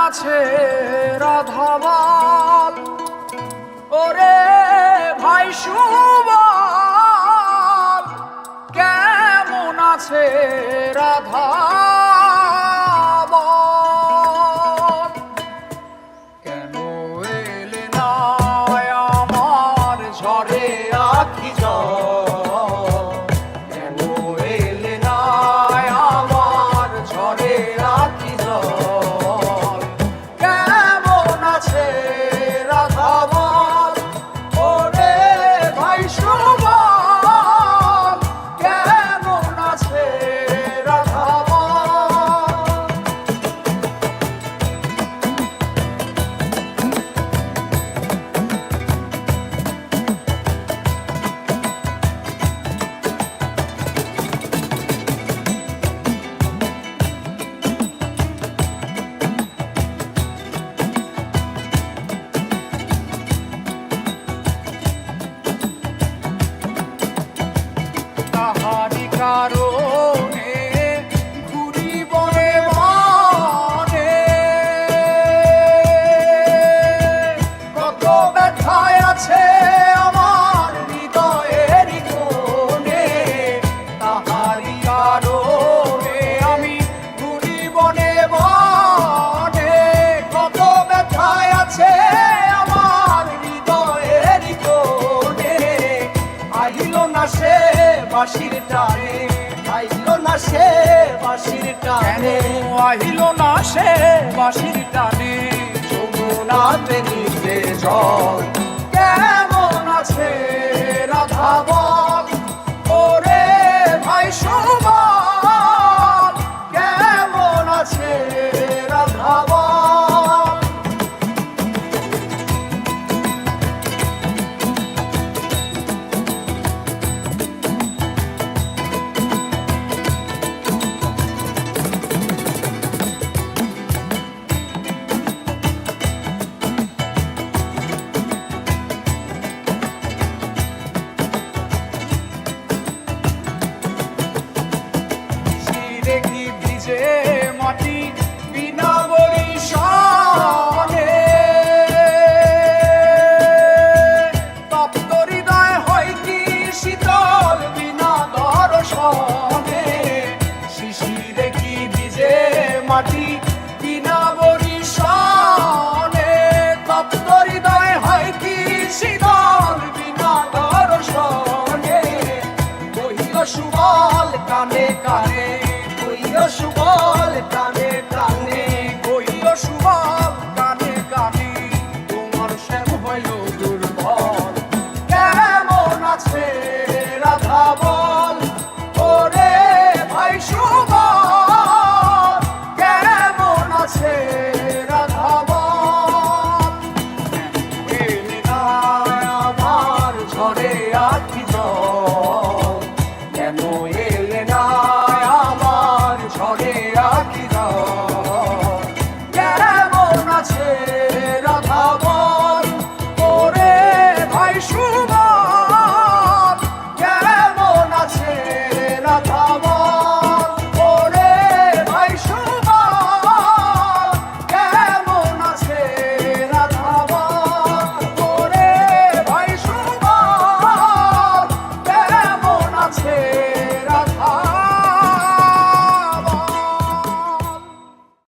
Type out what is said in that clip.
আছে রাধাবাল, ওরে ভাই সুবল, কেমন আছে রাধাবাল? কেন এলে না আমার ঝরে আখি জল, কেন এলে না আমার ঝরে আখি জল, কেমন আছে রাধাবাল, ওরে ভাই সুবল, কেমন আছে রাধাবাল? তাহারি কারণে ঘুরি বনে বনে, কত ব্যথায় আছে আমার হৃদয়ের কোণে। তাহারি কারণে আমি ঘুরি বনে বনে, কত ব্যথায় আছে আমার হৃদয়ের কোণে। আহিল না সে বাঁশির টানে, আহিল না সে বাঁশির টানে, আহিল না সে বাঁশির টানে, যমুনাতে নিতে জল, কেমন আছে রাধাবাল?